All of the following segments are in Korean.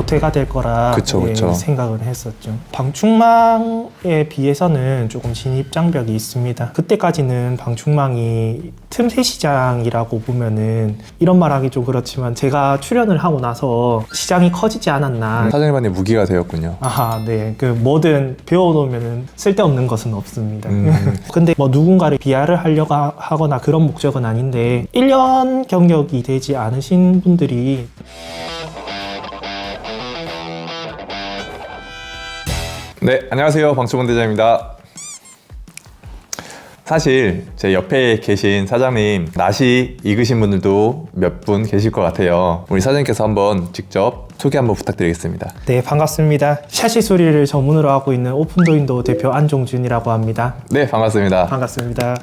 도태가 될 거라 그쵸. 생각을 했었죠. 방충망에 비해서는 조금 진입 장벽이 있습니다. 그때까지는 방충망이 틈새 시장이라고 보면은 이런 말하기 좀 그렇지만 제가 출연을 하고 나서 시장이 커지지 않았나. 사장님만의 무기가 되었군요. 네. 그 뭐든 배워놓으면 쓸데없는 것은 없습니다. 근데 뭐 누군가를 비하를 하려고 하거나 그런 목적은 아닌데 1년 경력이 되지 않으신 분들이 네, 안녕하세요. 방충망 대장입니다. 사실 제 옆에 계신 사장님 낯이 익으신 분들도 몇 분 계실 것 같아요. 우리 사장님께서 한번 직접 소개 한번 부탁드리겠습니다. 네, 반갑습니다. 샤시 수리를 전문으로 하고 있는 오픈도인도 대표 안종준이라고 합니다. 네, 반갑습니다. 반갑습니다.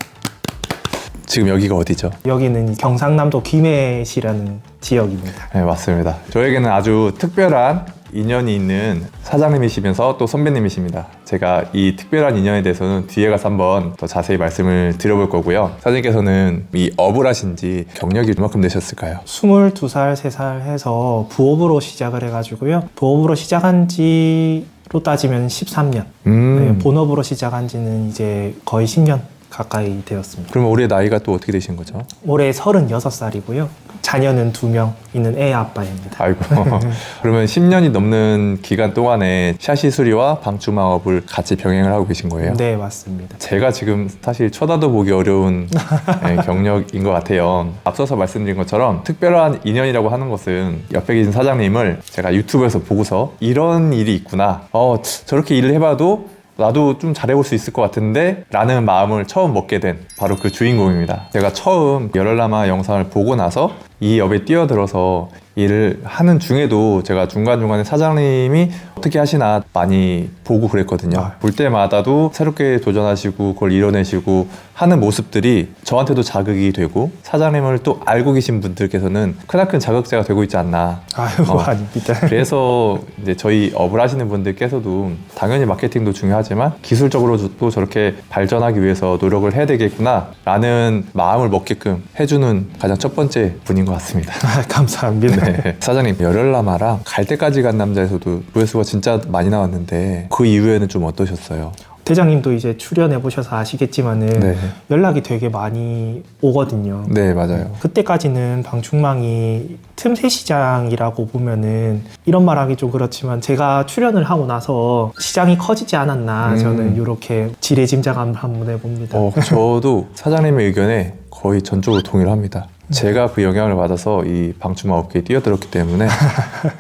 지금 여기가 어디죠? 여기는 경상남도 김해시라는 지역입니다. 네, 맞습니다. 저에게는 아주 특별한 인연이 있는 사장님이시면서 또 선배님이십니다. 제가 이 특별한 인연에 대해서는 뒤에 가서 한번 더 자세히 말씀을 드려볼 거고요. 사장님께서는 이 업을 하신 지 경력이 얼마큼 되셨을까요? 22살, 3살 해서 부업으로 시작을 해가지고요. 부업으로 시작한 지로 따지면 13년. 네, 본업으로 시작한 지는 이제 거의 10년 가까이 되었습니다. 그러면 올해 나이가 또 어떻게 되신 거죠? 올해 36살이고요. 자녀는 2명 있는 애 아빠입니다. 아이고. 그러면 10년이 넘는 기간 동안에 샤시 수리와 방충망업을 같이 병행을 하고 계신 거예요? 네, 맞습니다. 제가 지금 사실 쳐다도 보기 어려운 경력인 것 같아요. 앞서서 말씀드린 것처럼 특별한 인연이라고 하는 것은 옆에 계신 사장님을 제가 유튜브에서 보고서 이런 일이 있구나. 저렇게 일을 해봐도 나도 좀 잘해볼 수 있을 것 같은데 라는 마음을 처음 먹게 된 바로 그 주인공입니다. 제가 처음 열혈남아 영상을 보고 나서 이 업에 뛰어들어서 일을 하는 중에도 제가 중간중간에 사장님이 어떻게 하시나 많이 보고 그랬거든요. 볼 때마다도 새롭게 도전하시고 그걸 이뤄내시고 하는 모습들이 저한테도 자극이 되고 사장님을 또 알고 계신 분들께서는 크나큰 자극제가 되고 있지 않나. 아닙니다. 그래서 이제 저희 업을 하시는 분들께서도 당연히 마케팅도 중요하지만 기술적으로도 저렇게 발전하기 위해서 노력을 해야 되겠구나 라는 마음을 먹게끔 해주는 가장 첫 번째 분인 것 같습니다. 감사합니다. 네. 사장님, 열혈남아랑 갈 때까지 간 남자에서도 조회수가 진짜 많이 나왔는데 그 이후에는 좀 어떠셨어요? 대장님도 이제 출연해 보셔서 아시겠지만은 연락이 되게 많이 오거든요. 네, 맞아요. 그때까지는 방충망이 틈새 시장이라고 보면은 이런 말하기 좀 그렇지만 제가 출연을 하고 나서 시장이 커지지 않았나 저는 이렇게 지레짐작을 한번 해봅니다. 저도 사장님의 의견에 거의 전적으로 동의를 합니다. 제가 그 영향을 받아서 이 방충망 업계에 뛰어들었기 때문에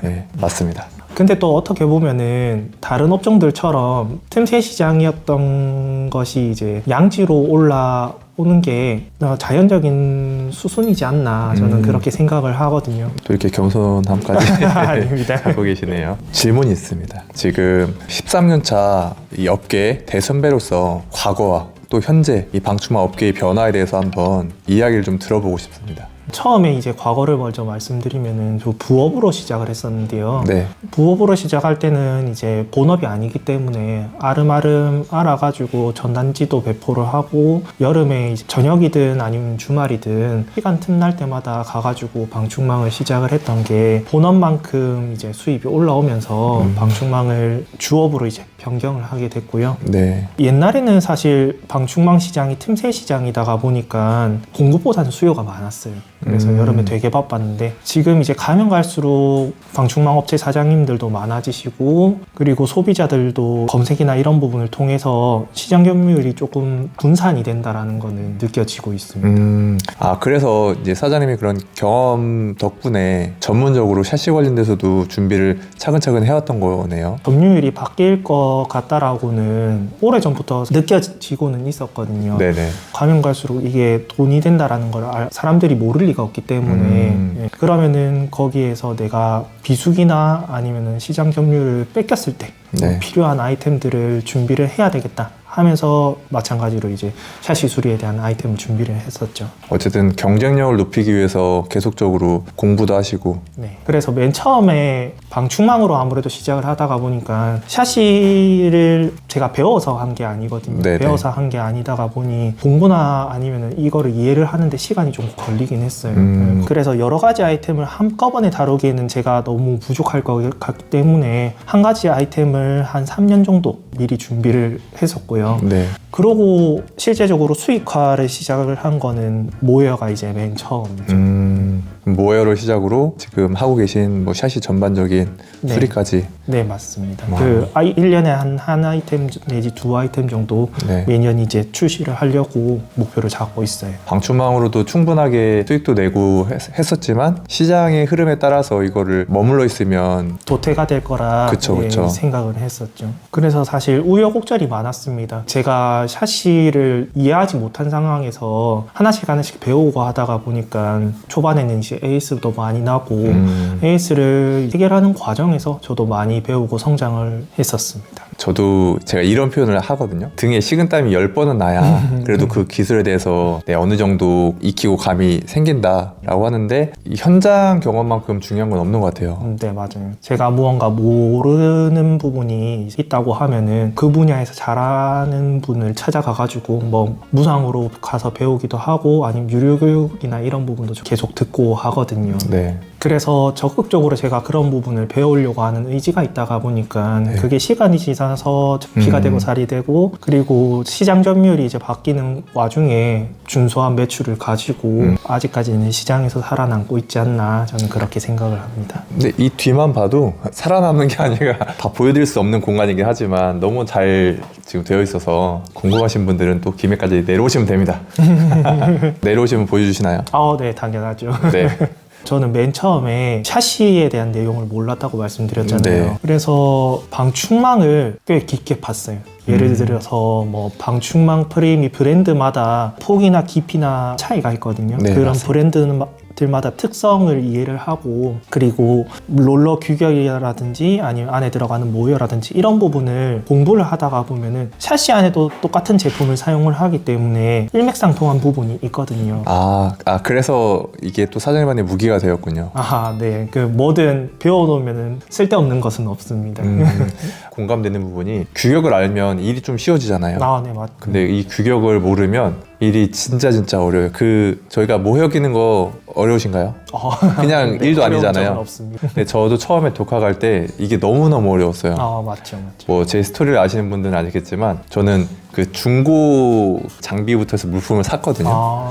네, 맞습니다. 근데 또 어떻게 보면은 다른 업종들처럼 틈새 시장이었던 것이 이제 양지로 올라오는 게 자연적인 수순이지 않나 저는 그렇게 생각을 하거든요. 또 이렇게 겸손함까지 아닙니다. 하고 계시네요. 질문이 있습니다. 지금 13년 차 이 업계 대선배로서 과거와 또 현재 이 방충망 업계의 변화에 대해서 한번 이야기를 좀 들어보고 싶습니다. 처음에 이제 과거를 먼저 말씀드리면은 저 부업으로 시작을 했었는데요. 네. 부업으로 시작할 때는 이제 본업이 아니기 때문에 아름아름 알아가지고 전단지도 배포를 하고 여름에 이제 저녁이든 아니면 주말이든 시간 틈날 때마다 가가지고 방충망을 시작을 했던 게 본업만큼 이제 수입이 올라오면서 방충망을 주업으로 이제 변경을 하게 됐고요. 네. 옛날에는 사실 방충망 시장이 틈새 시장이다가 보니까 공급보다는 수요가 많았어요. 그래서 여름에 되게 바빴는데 지금 이제 가면 갈수록 방충망 업체 사장님들도 많아지시고 그리고 소비자들도 검색이나 이런 부분을 통해서 시장 점유율이 조금 분산이 된다라는 거는 느껴지고 있습니다. 그래서 이제 사장님이 그런 경험 덕분에 전문적으로 샤시 관련돼서도 준비를 차근차근 해왔던 거네요. 점유율이 바뀔 것 같다라고는 오래전부터 느껴지고는 있었거든요. 네네. 가면 갈수록 이게 돈이 된다라는 걸 사람들이 모를 리가 없기 때문에 그러면은 거기에서 내가 비수기나 아니면은 시장 점유율을 뺏겼을 때 필요한 아이템들을 준비를 해야 되겠다 하면서 마찬가지로 이제 샤시 수리에 대한 아이템을 준비를 했었죠. 어쨌든 경쟁력을 높이기 위해서 계속적으로 공부도 하시고. 네. 그래서 맨 처음에 방충망으로 아무래도 시작을 하다가 보니까 샤시를 제가 배워서 한 게 아니거든요. 네네. 배워서 한 게 아니다가 보니 공부나 아니면은 이거를 이해를 하는데 시간이 좀 걸리긴 했어요. 그래서 여러 가지 아이템을 한꺼번에 다루기에는 제가 너무 부족할 것 같기 때문에 한 가지 아이템을 한 3년 정도 미리 준비를 했었고요. 네. 그러고 실제적으로 수익화를 시작을 한 거는 모웨어가 이제 맨 처음이죠. 모웨어를 시작으로 지금 하고 계신 뭐 샷이 전반적인 네. 수리까지. 네, 맞습니다. 와. 1년에 한 아이템 내지 두 아이템 정도 네. 매년 이제 출시를 하려고 목표를 잡고 있어요. 방충망으로도 충분하게 수익도 내고 했었지만 시장의 흐름에 따라서 이거를 머물러 있으면 도태가 될 거라 그쵸. 생각을 했었죠. 그래서 사실 우여곡절이 많았습니다. 제가 샤시를 이해하지 못한 상황에서 하나씩 배우고 하다가 보니까 초반에는 이제 에이스도 많이 나고 에이스를 해결하는 과정에서 저도 많이 배우고 성장을 했었습니다. 저도 제가 이런 표현을 하거든요. 등에 식은땀이 10번은 나야 그래도 그 기술에 대해서 어느 정도 익히고 감이 생긴다라고 하는데 이 현장 경험만큼 중요한 건 없는 것 같아요. 네, 맞아요. 제가 무언가 모르는 부분이 있다고 하면은 그 분야에서 잘하는 분을 찾아가가지고 뭐 무상으로 가서 배우기도 하고 아니면 유료 교육이나 이런 부분도 계속 듣고 하거든요. 네. 그래서 적극적으로 제가 그런 부분을 배우려고 하는 의지가 있다가 보니까 네. 그게 시간이 지나서 피가 되고 살이 되고 그리고 시장 점유율이 이제 바뀌는 와중에 준수한 매출을 가지고 아직까지는 시장에서 살아남고 있지 않나 저는 그렇게 생각을 합니다. 근데 이 뒤만 봐도 살아남는 게 아니라 다 보여드릴 수 없는 공간이긴 하지만 너무 잘 지금 되어 있어서 궁금하신 분들은 또 김해까지 내려오시면 됩니다. 내려오시면 보여주시나요? 네, 당연하죠. 네. 저는 맨 처음에 샤시에 대한 내용을 몰랐다고 말씀드렸잖아요. 네. 그래서 방충망을 꽤 깊게 봤어요. 예를 들어서 뭐 방충망 프레임이 브랜드마다 폭이나 깊이나 차이가 있거든요. 네, 그런 맞습니다. 브랜드들마다 특성을 이해를 하고 그리고 롤러 규격이라든지 아니면 안에 들어가는 모여라든지 이런 부분을 공부를 하다가 보면은 샤시 안에도 똑같은 제품을 사용을 하기 때문에 일맥상통한 부분이 있거든요. 그래서 이게 또 사장님만의 무기가 되었군요. 네. 뭐든 배워놓으면 쓸데없는 것은 없습니다. 공감되는 부분이 규격을 알면 일이 좀 쉬워지잖아요. 네, 맞. 근데 이 규격을 모르면 일이 진짜 어려워요. 저희가 모여 끼는 거 어려우신가요? 그냥 일도 어려운 아니잖아요. 점은 없습니다. 근데 저도 처음에 독학할 때 이게 너무너무 어려웠어요. 맞죠. 뭐 제 스토리를 아시는 분들은 아시겠지만 저는 그 중고 장비부터 해서 물품을 샀거든요.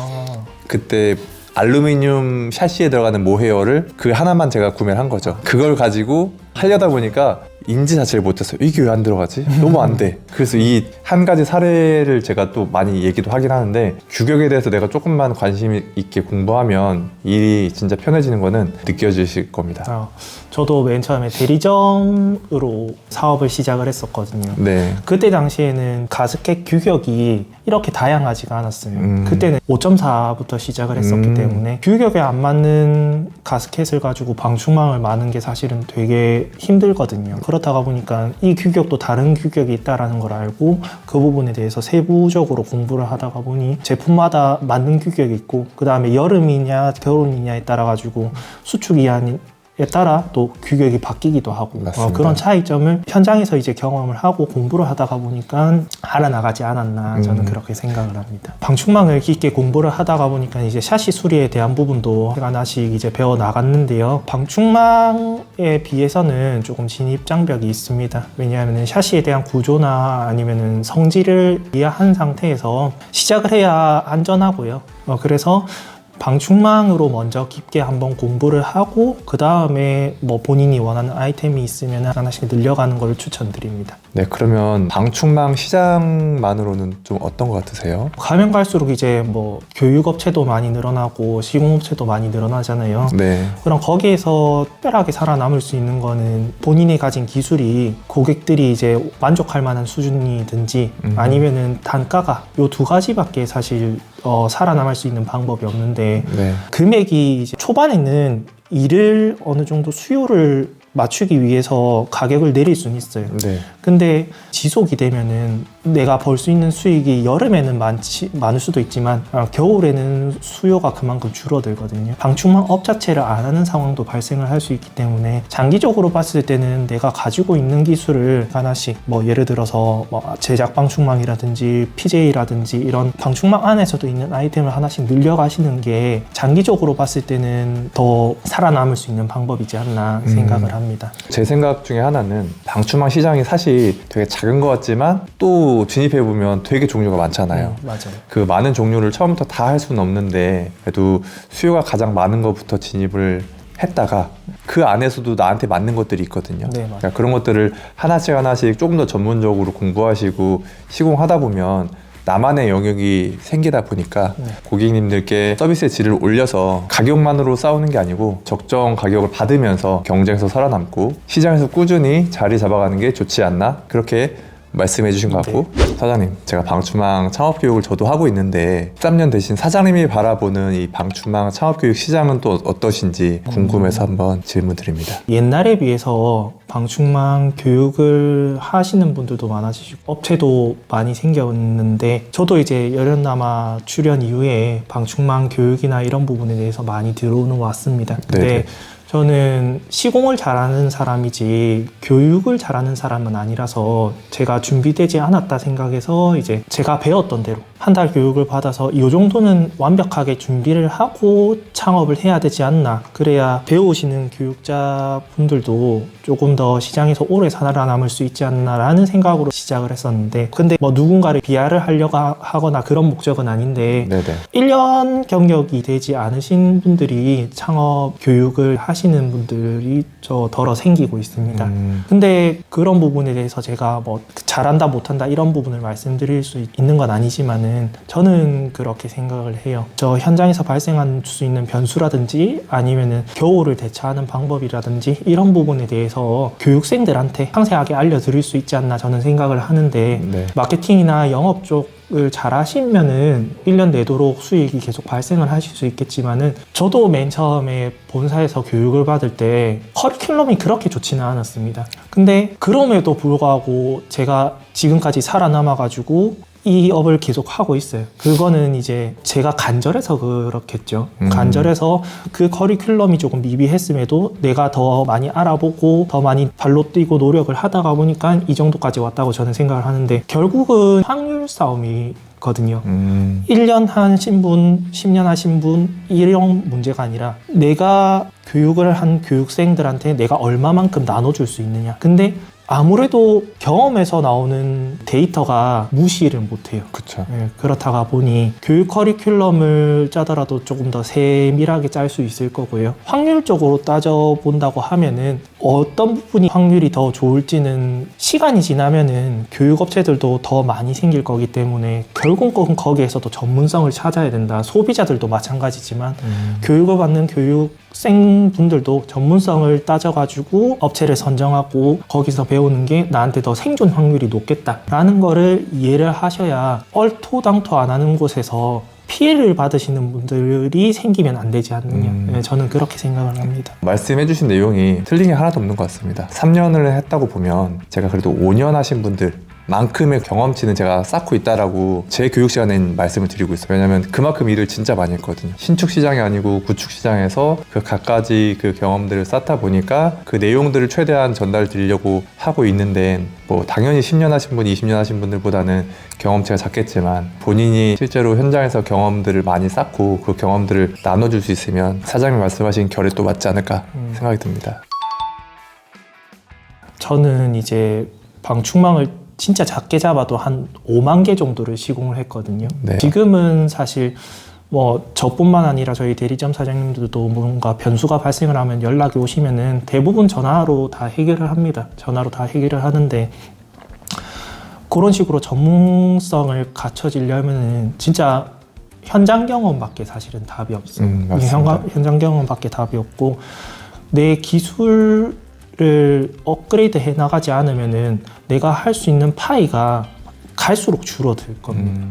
그때 알루미늄 샤시에 들어가는 모헤어를 그 하나만 제가 구매를 한 거죠. 그걸 가지고 하려다 보니까 인지 자체를 못했어요. 이게 왜 안 들어가지? 너무 안 돼. 그래서 이 한 가지 사례를 제가 또 많이 얘기도 하긴 하는데 규격에 대해서 내가 조금만 관심 있게 공부하면 일이 진짜 편해지는 거는 느껴지실 겁니다. 저도 맨 처음에 대리점으로 사업을 시작을 했었거든요. 네. 그때 당시에는 가스켓 규격이 이렇게 다양하지가 않았어요. 그때는 5.4부터 시작을 했었기 때문에 규격에 안 맞는 가스켓을 가지고 방충망을 마는 게 사실은 되게 힘들거든요. 그렇다가 보니까 이 규격도 다른 규격이 있다는 걸 알고 그 부분에 대해서 세부적으로 공부를 하다가 보니 제품마다 맞는 규격이 있고 그 다음에 여름이냐 겨울이냐에 따라 가지고 수축기한에 따라 또 규격이 바뀌기도 하고 그런 차이점을 현장에서 이제 경험을 하고 공부를 하다가 보니까 알아나가지 않았나 저는 그렇게 생각을 합니다. 방충망을 깊게 공부를 하다가 보니까 이제 샤시 수리에 대한 부분도 하나씩 이제 배워 나갔는데요. 방충망에 비해서는 조금 진입 장벽이 있습니다. 왜냐하면 샤시에 대한 구조나 아니면은 성질을 이해한 상태에서 시작을 해야 안전하고요. 그래서 방충망으로 먼저 깊게 한번 공부를 하고 그 다음에 뭐 본인이 원하는 아이템이 있으면 하나씩 늘려가는 걸 추천드립니다. 네, 그러면 방충망 시장만으로는 좀 어떤 것 같으세요? 가면 갈수록 이제 뭐 교육업체도 많이 늘어나고 시공업체도 많이 늘어나잖아요. 네. 그럼 거기에서 특별하게 살아남을 수 있는 거는 본인이 가진 기술이 고객들이 이제 만족할 만한 수준이든지 아니면은 단가가 요 두 가지밖에 사실 살아남을 수 있는 방법이 없는데 네. 금액이 이제 초반에는 일을 어느 정도 수요를 맞추기 위해서 가격을 내릴 수는 있어요. 네. 근데 지속이 되면은 내가 벌 수 있는 수익이 여름에는 많을 수도 있지만 겨울에는 수요가 그만큼 줄어들거든요. 방충망 업 자체를 안 하는 상황도 발생을 할 수 있기 때문에 장기적으로 봤을 때는 내가 가지고 있는 기술을 하나씩 뭐 예를 들어서 뭐 제작 방충망이라든지 PJ라든지 이런 방충망 안에서도 있는 아이템을 하나씩 늘려가시는 게 장기적으로 봤을 때는 더 살아남을 수 있는 방법이지 않나 생각을 합니다. 제 생각 중에 하나는 방충망 시장이 사실 되게 작은 것 같지만 또 진입해보면 되게 종류가 많잖아요. 맞아요. 그 많은 종류를 처음부터 다 할 수는 없는데 그래도 수요가 가장 많은 것부터 진입을 했다가 그 안에서도 나한테 맞는 것들이 있거든요. 네, 맞아요. 그러니까 그런 것들을 하나씩 조금 더 전문적으로 공부하시고 시공하다 보면 나만의 영역이 생기다 보니까 고객님들께 서비스의 질을 올려서 가격만으로 싸우는 게 아니고 적정 가격을 받으면서 경쟁에서 살아남고 시장에서 꾸준히 자리 잡아가는 게 좋지 않나 그렇게 말씀해 주신 것 같고 사장님 제가 방충망 창업 교육을 저도 하고 있는데 13년 되신 사장님이 바라보는 이 방충망 창업 교육 시장은 또 어떠신지 궁금해서 한번 질문 드립니다. 옛날에 비해서 방충망 교육을 하시는 분들도 많아지시고 업체도 많이 생겼는데 저도 이제 열연남아 출연 이후에 방충망 교육이나 이런 부분에 대해서 많이 들어오는 것 같습니다. 근데 네네. 저는 시공을 잘하는 사람이지 교육을 잘하는 사람은 아니라서 제가 준비되지 않았다 생각해서 이제 제가 배웠던 대로 한 달 교육을 받아서 이 정도는 완벽하게 준비를 하고 창업을 해야 되지 않나. 그래야 배우시는 교육자분들도 조금 더 시장에서 오래 살아남을 수 있지 않나라는 생각으로 시작을 했었는데 근데 뭐 누군가를 비하를 하려고 하거나 그런 목적은 아닌데 네네. 1년 경력이 되지 않으신 분들이 창업 교육을 하시는 분들이 덜어 생기고 있습니다. 근데 그런 부분에 대해서 제가 뭐 잘한다 못한다 이런 부분을 말씀드릴 수 있는 건 아니지만은 저는 그렇게 생각을 해요. 저 현장에서 발생할 수 있는 변수라든지 아니면은 겨울을 대처하는 방법이라든지 이런 부분에 대해서 교육생들한테 상세하게 알려드릴 수 있지 않나 저는 생각을 하는데 네. 마케팅이나 영업 쪽을 잘 하시면은 1년 내도록 수익이 계속 발생을 하실 수 있겠지만은 저도 맨 처음에 본사에서 교육을 받을 때 커리큘럼이 그렇게 좋지는 않았습니다. 근데 그럼에도 불구하고 제가 지금까지 살아남아가지고 이 업을 계속 하고 있어요. 그거는 이제 제가 간절해서 그렇겠죠. 간절해서 그 커리큘럼이 조금 미비했음에도 내가 더 많이 알아보고 더 많이 발로 뛰고 노력을 하다가 보니까 이 정도까지 왔다고 저는 생각을 하는데 결국은 확률 싸움이거든요. 1년 하신 분, 10년 하신 분 이런 문제가 아니라 내가 교육을 한 교육생들한테 내가 얼마만큼 나눠줄 수 있느냐. 근데 아무래도 경험에서 나오는 데이터가 무시를 못해요. 그렇죠. 네, 그렇다가 보니 교육 커리큘럼을 짜더라도 조금 더 세밀하게 짤 수 있을 거고요. 확률적으로 따져본다고 하면은 어떤 부분이 확률이 더 좋을지는 시간이 지나면은 교육업체들도 더 많이 생길 거기 때문에 결국은 거기에서도 전문성을 찾아야 된다. 소비자들도 마찬가지지만 교육을 받는 교육생분들도 전문성을 따져가지고 업체를 선정하고 거기서 배우는 게 나한테 더 생존 확률이 높겠다라는 거를 이해를 하셔야 얼토당토 안 하는 곳에서 피해를 받으시는 분들이 생기면 안 되지 않느냐. 네, 저는 그렇게 생각을 합니다. 말씀해주신 내용이 틀린 게 하나도 없는 것 같습니다. 3년을 했다고 보면 제가 그래도 5년 하신 분들 만큼의 경험치는 제가 쌓고 있다라고 제 교육 시간엔 말씀을 드리고 있어요. 왜냐면 그만큼 일을 진짜 많이 했거든요. 신축 시장이 아니고 구축 시장에서 그 갖가지 그 경험들을 쌓다 보니까 그 내용들을 최대한 전달 드리려고 하고 있는데 뭐 당연히 10년 하신 분, 20년 하신 분들보다는 경험치가 작겠지만 본인이 실제로 현장에서 경험들을 많이 쌓고 그 경험들을 나눠줄 수 있으면 사장님 말씀하신 결에 또 맞지 않을까 생각이 듭니다. 저는 이제 방충망을 진짜 작게 잡아도 한 5만 개 정도를 시공을 했거든요. 네. 지금은 사실 뭐 저뿐만 아니라 저희 대리점 사장님들도 뭔가 변수가 발생을 하면 연락이 오시면은 대부분 전화로 다 해결을 합니다. 전화로 다 해결을 하는데 그런 식으로 전문성을 갖춰지려면은 진짜 현장 경험밖에 사실은 답이 없어요. 현장 경험밖에 답이 없고 내 기술을 업그레이드 해 나가지 않으면은 내가 할 수 있는 파이가 갈수록 줄어들 겁니다.